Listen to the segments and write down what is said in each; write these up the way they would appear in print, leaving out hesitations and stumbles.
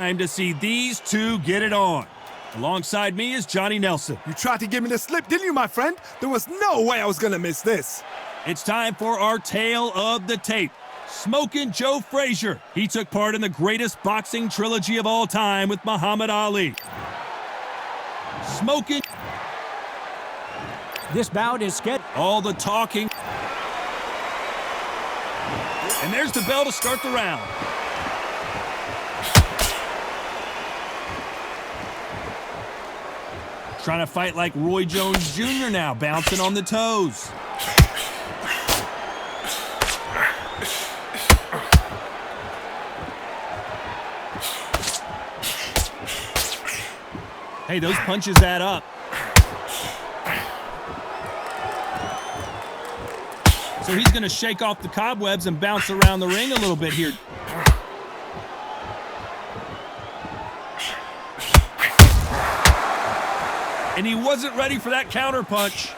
Time to see these two get it on. Alongside me is Johnny Nelson. You tried to give me the slip, didn't you, my friend? There was no way I was gonna miss this. It's time for our tale of the tape. Smokin' Joe Frazier. He took part in the greatest boxing trilogy of all time with Muhammad Ali. Smokin'. This bout is scheduled. All the talking. And there's the bell to start the round. Trying to fight like Roy Jones Jr. now, bouncing on the toes. Hey, those punches add up. So he's going to shake off the cobwebs and bounce around the ring a little bit here. And he wasn't ready for that counter punch.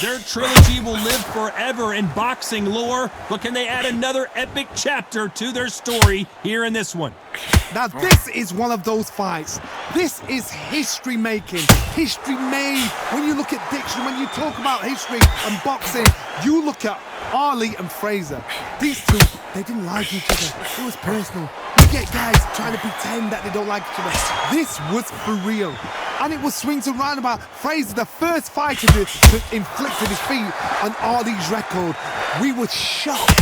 Their trilogy will live forever in boxing lore, but can they add another epic chapter to their story here in this one? Now this is one of those fights. This is history making. History made. When you look at diction, when you talk about history and boxing, you look at Ali and Frazier. These two, they didn't like each other. It was personal. You get guys trying to pretend that they don't like each other. This was for real. And it was swings and roundabout. Frazier, the first fighter to inflict a defeat on Ali's record. We were shocked.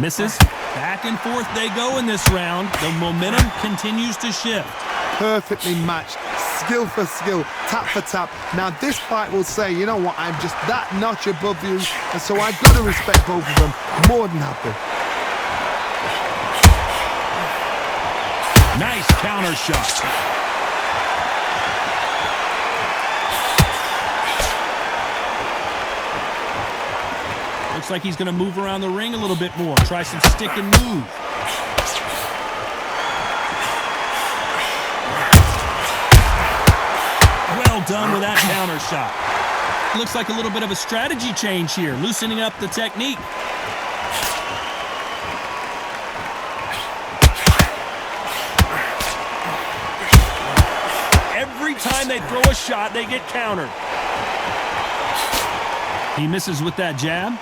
Misses. Back and forth they go in this round. The momentum continues to shift. Perfectly matched. Skill for skill, tap for tap. Now this fight will say, you know what, I'm just that notch above you, and so I've got to respect both of them. More than happy. Nice counter shot. Looks like he's going to move around the ring a little bit more. Try some stick and move. Well done with that counter shot. Looks like a little bit of a strategy change here, loosening up the technique. Every time they throw a shot, they get countered. He misses with that jab.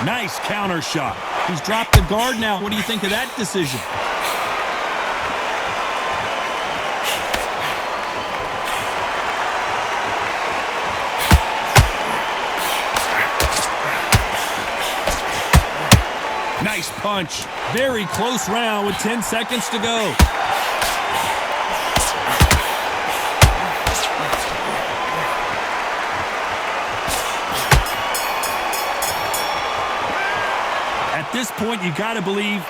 Nice counter shot. He's dropped the guard now. What do you think of that decision? Nice punch. Very close round with 10 seconds to go. At this point, you gotta believe.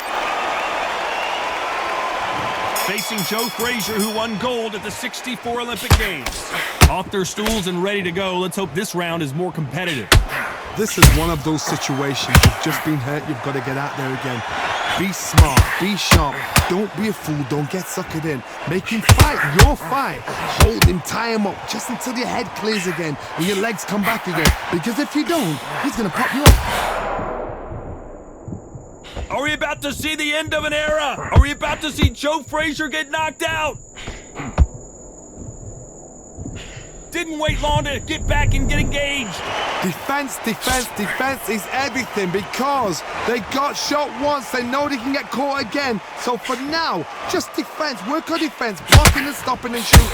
Facing Joe Frazier, who won gold at the '64 Olympic Games. Off their stools and ready to go. Let's hope this round is more competitive. This is one of those situations. You've just been hurt, you've got to get out there again. Be smart, be sharp. Don't be a fool, don't get suckered in. Make him fight your fight. Hold him, tie him up, just until your head clears again and your legs come back again. Because if you don't, he's gonna pop you up. Are we about to see the end of an era? Are we about to see Joe Frazier get knocked out? Didn't wait long to get back and get engaged. Defense, defense, defense is everything because they got shot once. They know they can get caught again. So for now, just defense. Work on defense. Blocking and stopping and shooting.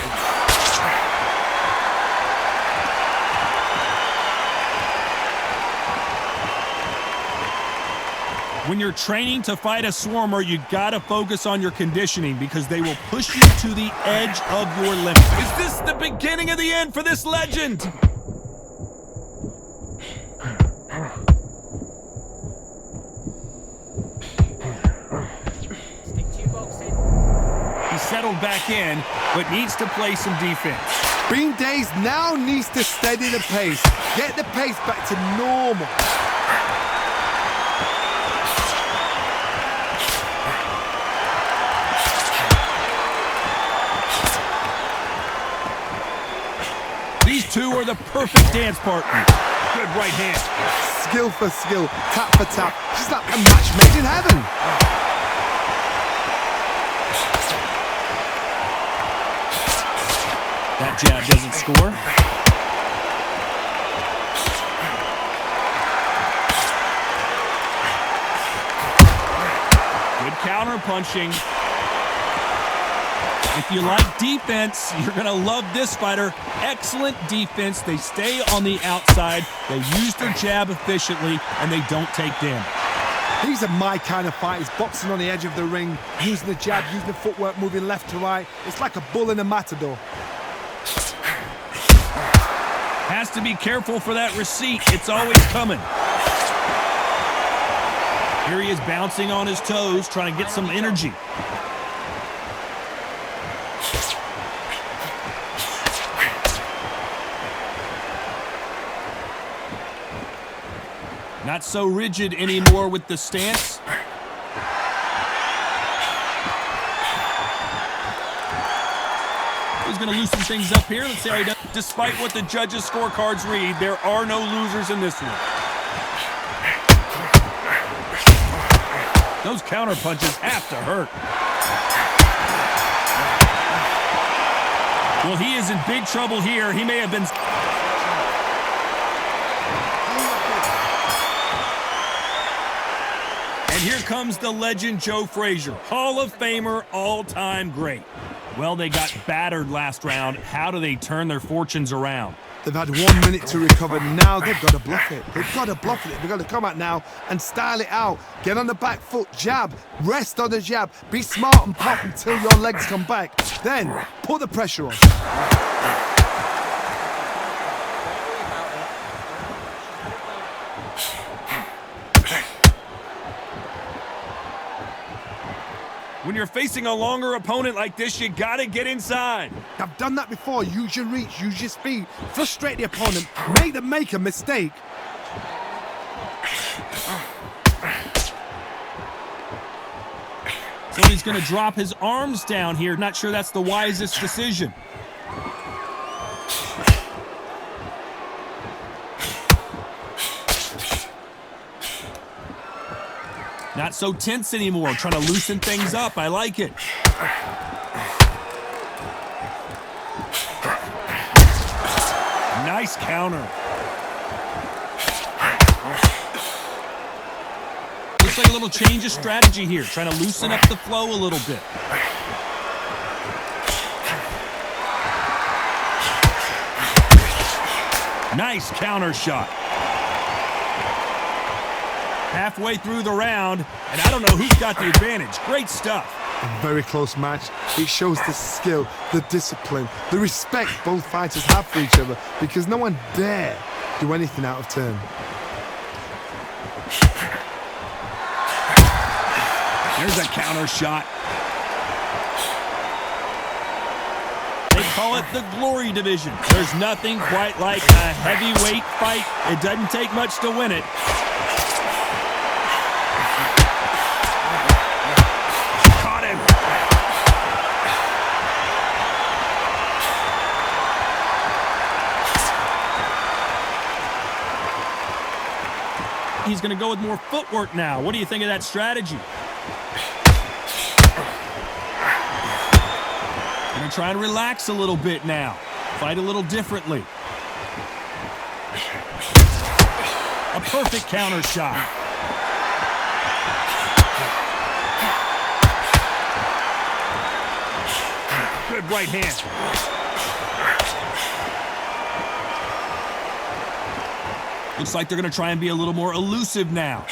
When you're training to fight a swarmer, you gotta focus on your conditioning because they will push you to the edge of your limit. Is this the beginning of the end for this legend? He settled back in, but needs to play some defense. Bean Days now needs to steady the pace. Get the pace back to normal. two are the perfect dance partners. Good right hand. Skill for skill, tap for tap. Just like a match made in heaven. That jab doesn't score. Good counter punching. If you like defense, you're going to love this fighter. Excellent defense. They stay on the outside. They use their jab efficiently, and they don't take damage. These are my kind of fighters, boxing on the edge of the ring, using the jab, using the footwork, moving left to right. It's like a bull in a matador. Has to be careful for that receipt. It's always coming. Here he is bouncing on his toes, trying to get some energy. Not so rigid anymore with the stance. He's going to loosen things up here. Let's see how he does. Despite what the judges' scorecards read, there are no losers in this one. Those counter punches have to hurt. Well, he is in big trouble here. He may have been... And here comes the legend Joe Frazier, Hall of Famer, all-time great. Well, they got battered last round. How do they turn their fortunes around? They've had 1 minute to recover. Now they've got to bluff it. They've got to bluff it. They've got to come out now and style it out. Get on the back foot, jab, rest on the jab. Be smart and pop until your legs come back. Then put the pressure on. When you're facing a longer opponent like this, you gotta get inside. I've done that before. Use your reach, use your speed. Frustrate the opponent. Make them make a mistake. So he's gonna drop his arms down here. Not sure that's the wisest decision. Not so tense anymore, trying to loosen things up. I like it. Nice counter. Looks like a little change of strategy here, trying to loosen up the flow a little bit. Nice counter shot. Halfway through the round, and I don't know who's got the advantage. Great stuff. A very close match. It shows the skill, the discipline, the respect both fighters have for each other, because no one dare do anything out of turn. There's a counter shot. They call it the glory division. There's nothing quite like a heavyweight fight. It doesn't take much to win it. He's going to go with more footwork now. What do you think of that strategy? Going to try and relax a little bit now. Fight a little differently. A perfect counter shot. Good right hand. Looks like they're going to try and be a little more elusive now.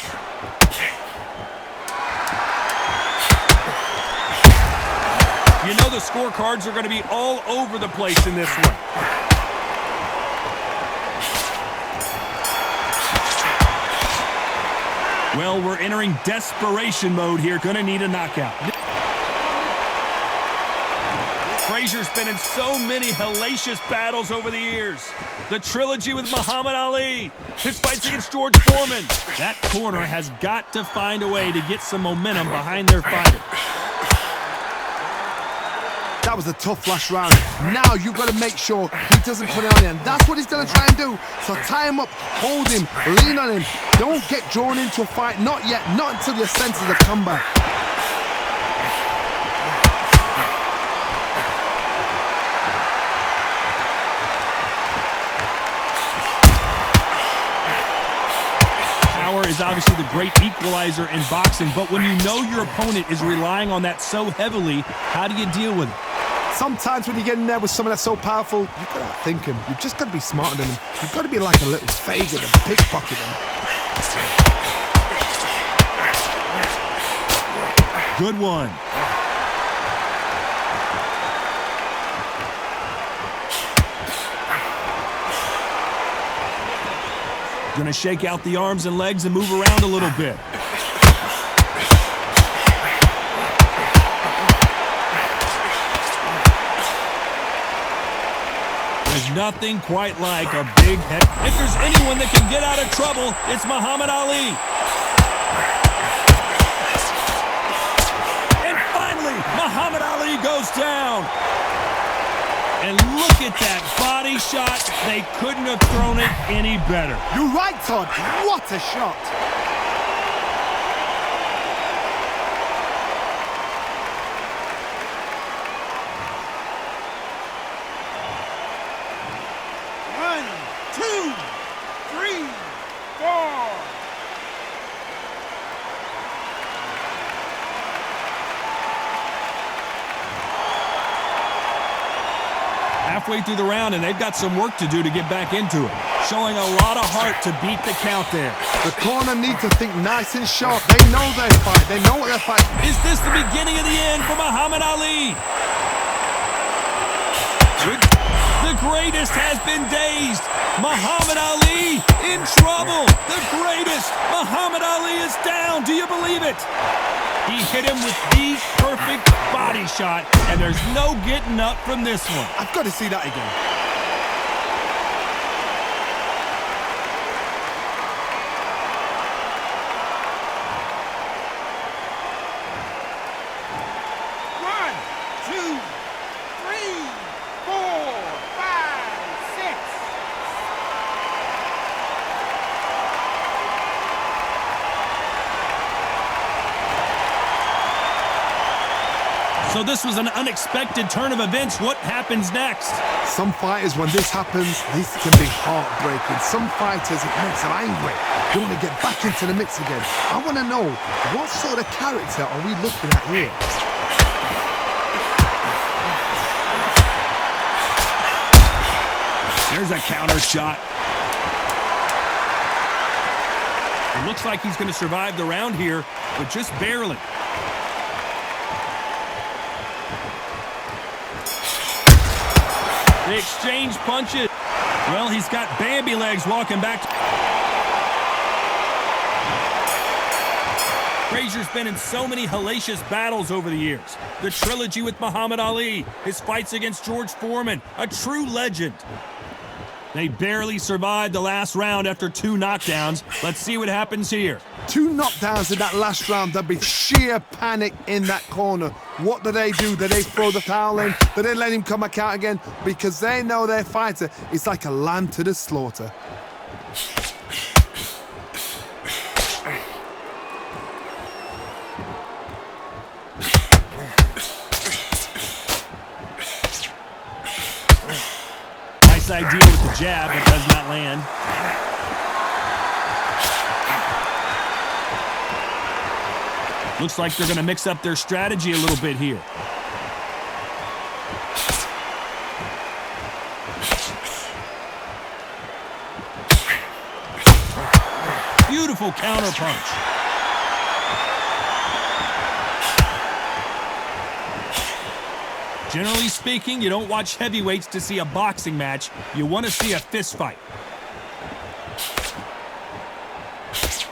You know the scorecards are going to be all over the place in this one. Well, we're entering desperation mode here. Going to need a knockout. Frazier's been in so many hellacious battles over the years. The trilogy with Muhammad Ali, his fights against George Foreman. That corner has got to find a way to get some momentum behind their fighter. That was a tough last round. Now you've got to make sure he doesn't put it on you. And that's what he's going to try and do. So tie him up, hold him, lean on him. Don't get drawn into a fight. Not yet. Not until your senses have come back. Power is obviously the great equalizer in boxing, but when you know your opponent is relying on that so heavily, how do you deal with it? Sometimes when you get in there with someone that's so powerful, you've got to outthink him. You've just got to be smarter than him. You've got to be like a little Frazier and pickpocket him. Good one. Gonna shake out the arms and legs and move around a little bit. There's nothing quite like a big head. If there's anyone that can get out of trouble, it's Muhammad Ali. And finally, Muhammad Ali goes down. And look at that body shot. They couldn't have thrown it any better. You're right, Todd. What a shot. One, two, three, four. Halfway through the round, and they've got some work to do to get back into it. Showing a lot of heart to beat the count there. The corner need to think nice and sharp. They know their fight. They know what they're fighting. Is this the beginning of the end for Muhammad Ali? The greatest has been dazed. Muhammad Ali in trouble. The greatest. Muhammad Ali is down. Do you believe it? He hit him with the perfect body shot, and there's no getting up from this one. I've got to see that again. One, two, three, four, five, six. So this was an unexpected turn of events. What happens next? Some fighters, when this happens, this can be heartbreaking. Some fighters, it makes them angry. They want to get back into the mix again. I want to know, what sort of character are we looking at here? There's a counter shot. It looks like he's going to survive the round here, but just barely. They exchange punches. Well, he's got Bambi legs walking back. Frazier's been in so many hellacious battles over the years. The trilogy with Muhammad Ali, his fights against George Foreman, a true legend. They barely survived the last round after 2 knockdowns. Let's see what happens here. 2 knockdowns in that last round. There'll be sheer panic in that corner. What do? Do they throw the towel in? Do they let him come back out again? Because they know their fighter is like a lamb to the slaughter. Nice idea with the jab, but does not land. Looks like they're going to mix up their strategy a little bit here. Beautiful counter punch. Generally speaking, you don't watch heavyweights to see a boxing match. You want to see a fist fight.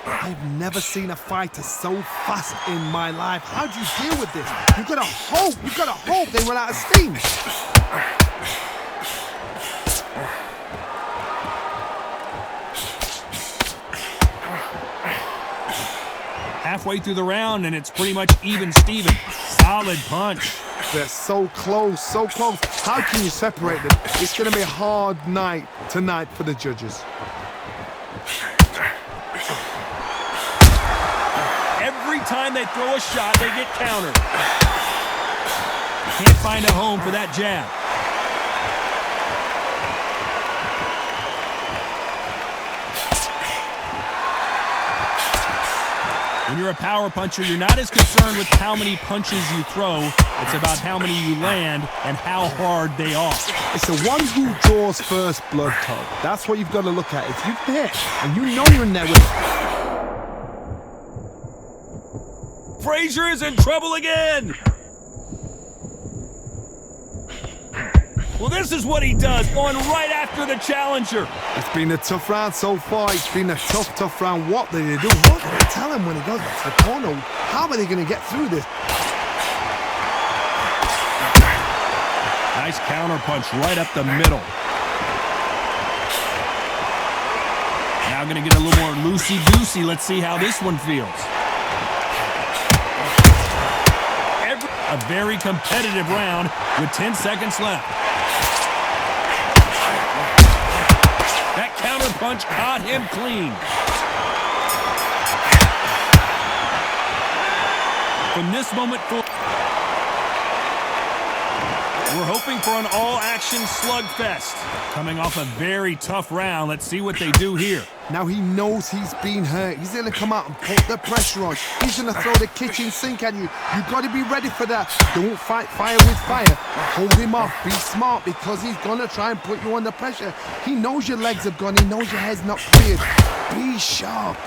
I've never seen a fighter so fast in my life. How do you deal with this? You've got to hope they run out of steam. Halfway through the round, and it's pretty much even Steven. Solid punch. They're so close, so close. How can you separate them? It's going to be a hard night tonight for the judges. Every time they throw a shot, they get countered. Can't find a home for that jab. When you're a power puncher, you're not as concerned with how many punches you throw. It's about how many you land and how hard they are. It's the one who draws first blood, Todd. That's what you've got to look at. If you hit and you know you're in there with... Frazier is in trouble again. Well, this is what he does, going right after the challenger. It's been a tough round so far. It's been a tough round. What do they do? What do they tell him when he goes back to the corner? How are they going to get through this? Nice counter punch right up the middle. Now going to get a little more loosey-goosey. Let's see how this one feels. A very competitive round with 10 seconds left. That counter punch caught him clean. From this moment forward, we're hoping for an all-action slugfest. Coming off a very tough round, let's see what they do here. Now he knows he's been hurt. He's going to come out and put the pressure on. He's going to throw the kitchen sink at you. You've got to be ready for that. Don't fight fire with fire. Hold him off. Be smart because he's going to try and put you under pressure. He knows your legs are gone. He knows your head's not cleared. Be sharp.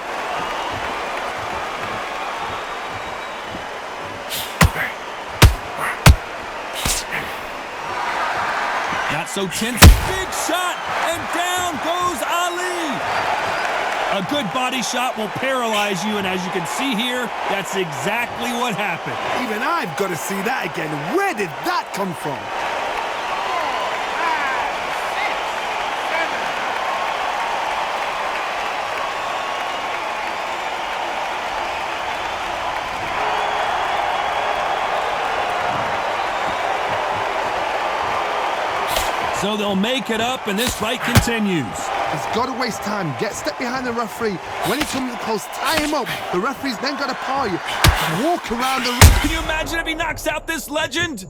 Not so tense. Big shot, and down goes Ali. A good body shot will paralyze you, and as you can see here, that's exactly what happened. Even I've got to see that again. Where did that come from? So they'll make it up, and this fight continues. He's got to waste time. Step behind the referee. When he comes close, tie him up. The referee's then got to power you. Walk around the ring. Can you imagine if he knocks out this legend?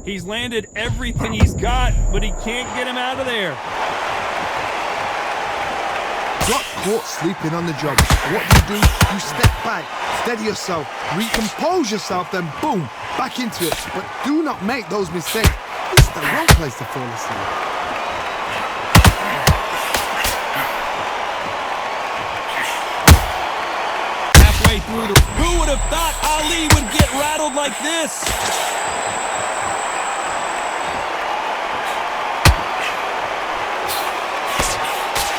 He's landed everything he's got, but he can't get him out of there. Got caught sleeping on the job. What do? You step back, steady yourself, recompose yourself, then boom, back into it. But do not make those mistakes. This is the wrong place to fall asleep. Who would have thought Ali would get rattled like this?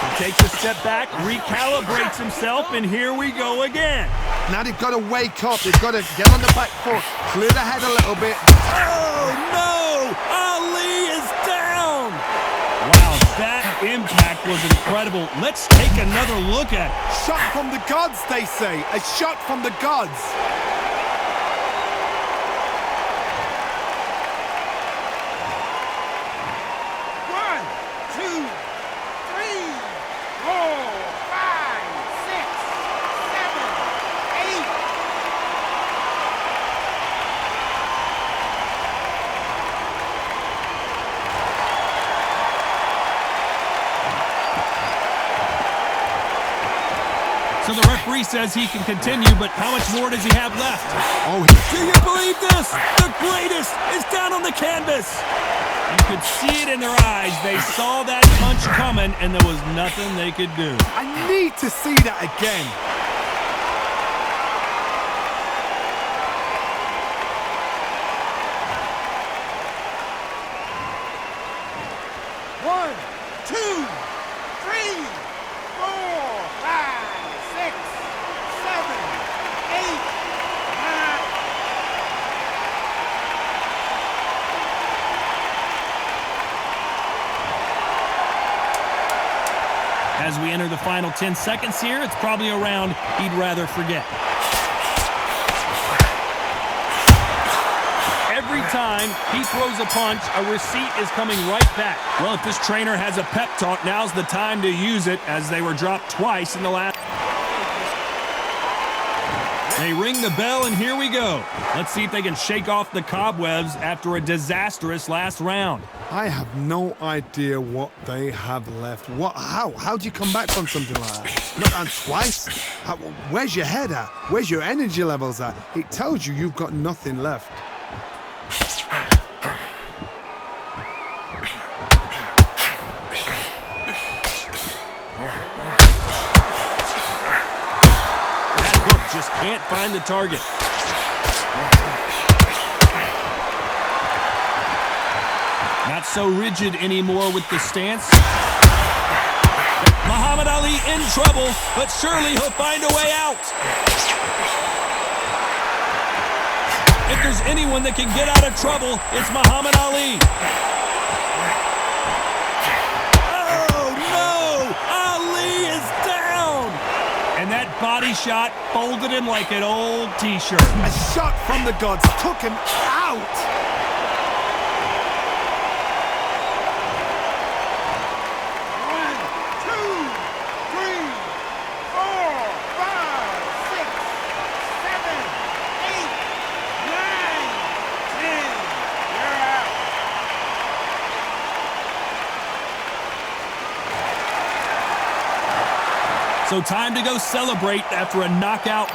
He takes a step back, recalibrates himself, and here we go again. Now they've got to wake up. They've got to get on the back foot, clear the head a little bit. Oh, no! Ali is down! Wow, that impact was incredible. Let's take another look at it. Shot from the gods, they say. A shot from the gods. So the referee says he can continue, but how much more does he have left? Oh, do you believe this? The greatest is down on the canvas. You could see it in their eyes. They saw that punch coming, and there was nothing they could do. I need to see that again. One, two, three, four, five, six, seven, eight, nine. As we enter the final 10 seconds here, it's probably a round he'd rather forget. Every time he throws a punch, a receipt is coming right back. Well, if this trainer has a pep talk, now's the time to use it, as they were dropped twice in the last. They ring the bell, and here we go. Let's see if they can shake off the cobwebs after a disastrous last round. I have no idea what they have left. How do you come back from something like that? Not on twice? Where's your head at? Where's your energy levels at? It tells you you've got nothing left. Just can't find the target. Not so rigid anymore with the stance. Muhammad Ali in trouble, but surely he'll find a way out. If there's anyone that can get out of trouble, it's Muhammad Ali. Oh, no! Ali is down! And that body shot folded him like an old T-shirt. A shot from the gods took him out. One, two, three, four, five, six, seven, eight, nine, 10. You're out. So time to go celebrate after a knockout.